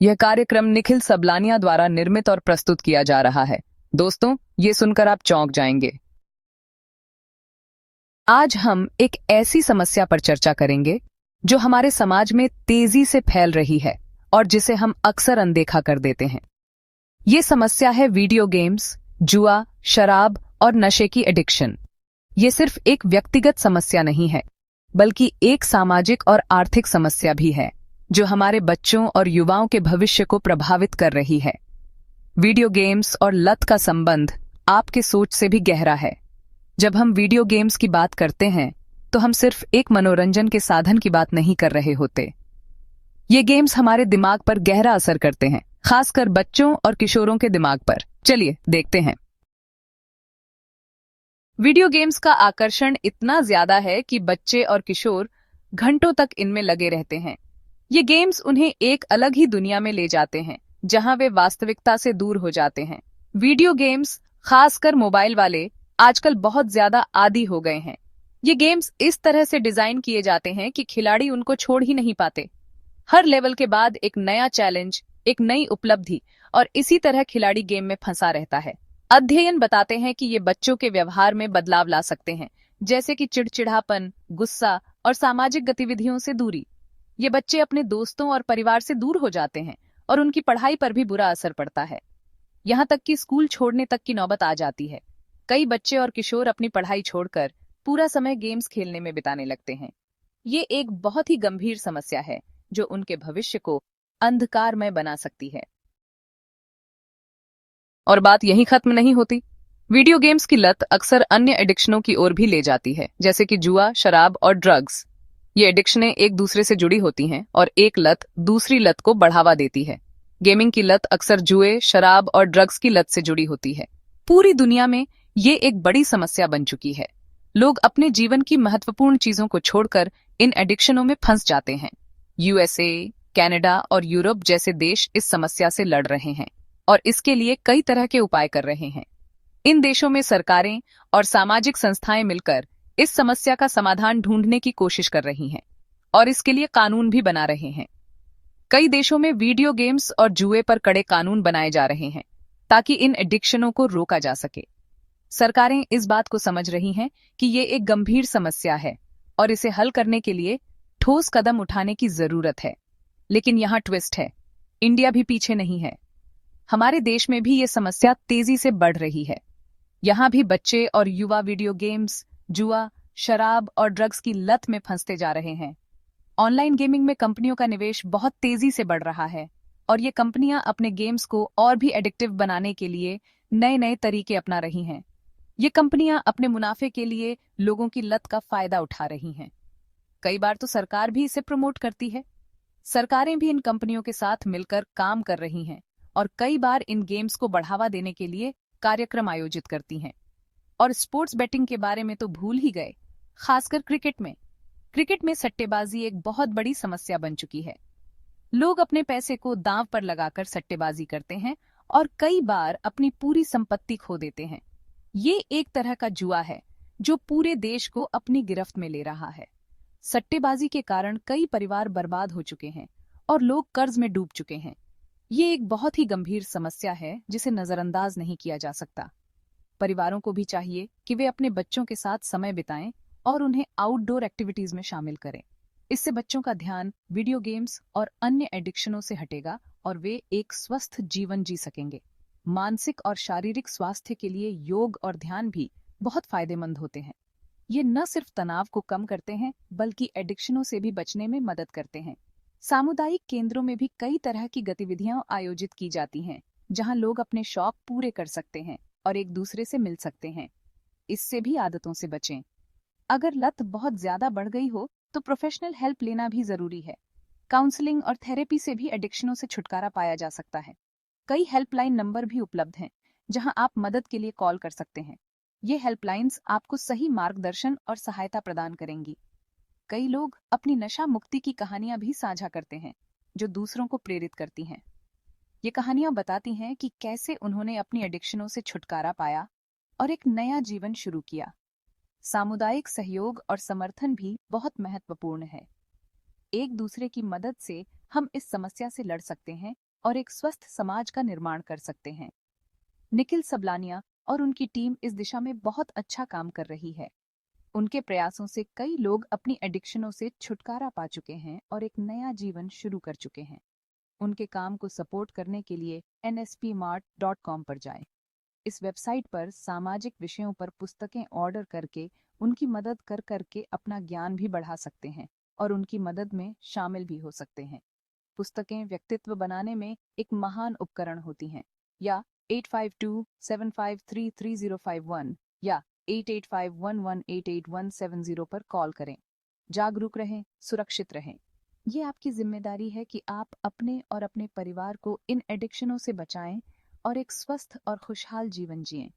यह कार्यक्रम निखिल सबलानिया द्वारा निर्मित और प्रस्तुत किया जा रहा है। दोस्तों, ये सुनकर आप चौंक जाएंगे। आज हम एक ऐसी समस्या पर चर्चा करेंगे जो हमारे समाज में तेजी से फैल रही है और जिसे हम अक्सर अनदेखा कर देते हैं। ये समस्या है वीडियो गेम्स, जुआ, शराब और नशे की एडिक्शन। ये सिर्फ एक व्यक्तिगत समस्या नहीं है, बल्कि एक सामाजिक और आर्थिक समस्या भी है जो हमारे बच्चों और युवाओं के भविष्य को प्रभावित कर रही है। वीडियो गेम्स और लत का संबंध आपके सोच से भी गहरा है। जब हम वीडियो गेम्स की बात करते हैं तो हम सिर्फ एक मनोरंजन के साधन की बात नहीं कर रहे होते। ये गेम्स हमारे दिमाग पर गहरा असर करते हैं, खासकर बच्चों और किशोरों के दिमाग पर। चलिए देखते हैं। वीडियो गेम्स का आकर्षण इतना ज्यादा है कि बच्चे और किशोर घंटों तक इनमें लगे रहते हैं। ये गेम्स उन्हें एक अलग ही दुनिया में ले जाते हैं, जहां वे वास्तविकता से दूर हो जाते हैं। वीडियो गेम्स, खासकर मोबाइल वाले, आजकल बहुत ज्यादा आदी हो गए हैं। ये गेम्स इस तरह से डिजाइन किए जाते हैं कि खिलाड़ी उनको छोड़ ही नहीं पाते। हर लेवल के बाद एक नया चैलेंज, एक नई उपलब्धि, और इसी तरह खिलाड़ी गेम में फंसा रहता है। अध्ययन बताते हैं कि ये बच्चों के व्यवहार में बदलाव ला सकते हैं, जैसे कि चिड़चिड़ापन, गुस्सा और सामाजिक गतिविधियों से दूरी। ये बच्चे अपने दोस्तों और परिवार से दूर हो जाते हैं और उनकी पढ़ाई पर भी बुरा असर पड़ता है। यहाँ तक कि स्कूल छोड़ने तक की नौबत आ जाती है। कई बच्चे और किशोर अपनी पढ़ाई छोड़कर पूरा समय गेम्स खेलने में बिताने लगते हैं। ये एक बहुत ही गंभीर समस्या है जो उनके भविष्य को अंधकारमय बना सकती है। और बात यहीं खत्म नहीं होती। वीडियो गेम्स की लत अक्सर अन्य एडिक्शनों की ओर भी ले जाती है, जैसे कि जुआ, शराब और ड्रग्स। ये एडिक्शनें एक दूसरे से जुड़ी होती हैं और एक लत दूसरी लत को बढ़ावा देती है। गेमिंग की लत अक्सर जुए, शराब और ड्रग्स की लत से जुड़ी होती है। पूरी दुनिया में ये एक बड़ी समस्या बन चुकी है। लोग अपने जीवन की महत्वपूर्ण चीजों को छोड़कर इन एडिक्शनों में फंस जाते हैं। यूएसए, कनाडा और यूरोप जैसे देश इस समस्या से लड़ रहे हैं और इसके लिए कई तरह के उपाय कर रहे हैं। इन देशों में सरकारें और सामाजिक संस्थाएं मिलकर इस समस्या का समाधान ढूंढने की कोशिश कर रही हैं और इसके लिए कानून भी बना रहे हैं। कई देशों में वीडियो गेम्स और जुए पर कड़े कानून बनाए जा रहे हैं ताकि इन एडिक्शनों को रोका जा सके। सरकारें इस बात को समझ रही हैं कि ये एक गंभीर समस्या है और इसे हल करने के लिए ठोस कदम उठाने की जरूरत है। लेकिन यहाँ ट्विस्ट है, इंडिया भी पीछे नहीं है। हमारे देश में भी ये समस्या तेजी से बढ़ रही है। यहाँ भी बच्चे और युवा वीडियो गेम्स, जुआ, शराब और ड्रग्स की लत में फंसते जा रहे हैं। ऑनलाइन गेमिंग में कंपनियों का निवेश बहुत तेजी से बढ़ रहा है और ये कंपनियां अपने गेम्स को और भी एडिक्टिव बनाने के लिए नए नए तरीके अपना रही हैं। ये कंपनियां अपने मुनाफे के लिए लोगों की लत का फायदा उठा रही हैं। कई बार तो सरकार भी इसे प्रमोट करती है। सरकारें भी इन कंपनियों के साथ मिलकर काम कर रही हैं और कई बार इन गेम्स को बढ़ावा देने के लिए कार्यक्रम आयोजित करती हैं। और स्पोर्ट्स बेटिंग के बारे में तो भूल ही गए, खासकर क्रिकेट में। क्रिकेट में सट्टेबाजी एक बहुत बड़ी समस्या बन चुकी है। लोग अपने पैसे को दांव पर लगाकर सट्टेबाजी करते हैं और कई बार अपनी पूरी संपत्ति खो देते हैं। ये एक तरह का जुआ है जो पूरे देश को अपनी गिरफ्त में ले रहा है। सट्टेबाजी के कारण कई परिवार बर्बाद हो चुके हैं और लोग कर्ज में डूब चुके हैं। ये एक बहुत ही गंभीर समस्या है जिसे नजरअंदाज नहीं किया जा सकता। परिवारों को भी चाहिए कि वे अपने बच्चों के साथ समय बिताएं और उन्हें आउटडोर एक्टिविटीज में शामिल करें। इससे बच्चों का ध्यान वीडियो गेम्स और अन्य एडिक्शनों से हटेगा और वे एक स्वस्थ जीवन जी सकेंगे। मानसिक और शारीरिक स्वास्थ्य के लिए योग और ध्यान भी बहुत फायदेमंद होते हैं। ये न सिर्फ तनाव को कम करते हैं, बल्कि एडिक्शनों से भी बचने में मदद करते हैं। सामुदायिक केंद्रों में भी कई तरह की गतिविधियां आयोजित की जाती हैं, जहां लोग अपने शौक पूरे कर सकते हैं और एक दूसरे से मिल सकते हैं। इससे भी आदतों से बचें। अगर लत बहुत ज्यादा बढ़ गई हो तो प्रोफेशनल हेल्प लेना भी जरूरी है। काउंसलिंग और थेरेपी से भी एडिक्शनों से छुटकारा पाया जा सकता है। कई हेल्पलाइन नंबर भी उपलब्ध हैं, जहां आप मदद के लिए कॉल कर सकते हैं। ये हेल्पलाइंस आपको सही मार्गदर्शन और सहायता प्रदान करेंगी। कई लोग अपनी नशा मुक्ति की कहानियां भी साझा करते हैं, जो दूसरों को प्रेरित करती हैं। ये कहानियां बताती हैं कि कैसे उन्होंने अपनी एडिक्शनों से छुटकारा पाया और एक नया जीवन शुरू किया। सामुदायिक सहयोग और समर्थन भी बहुत महत्वपूर्ण है। एक दूसरे की मदद से हम इस समस्या से लड़ सकते हैं और एक स्वस्थ समाज का निर्माण कर सकते हैं। निखिल सबलानिया और उनकी टीम इस दिशा में बहुत अच्छा काम कर रही है। उनके प्रयासों से कई लोग अपनी एडिक्शनों से छुटकारा पा चुके हैं और एक नया जीवन शुरू कर चुके हैं। उनके काम को सपोर्ट करने के लिए nspmart.com पर जाएं। इस वेबसाइट पर सामाजिक विषयों पर पुस्तकें ऑर्डर करके उनकी मदद कर करके अपना ज्ञान भी बढ़ा सकते हैं और उनकी मदद में शामिल भी हो सकते हैं। पुस्तकें व्यक्तित्व बनाने में एक महान उपकरण होती हैं। या 8527533051 या 8851188170 पर कॉल करें। जागरूक रहें, सुरक्षित रहें। ये आपकी जिम्मेदारी है कि आप अपने और अपने परिवार को इन एडिक्शनों से बचाएं और एक स्वस्थ और खुशहाल जीवन जिएं।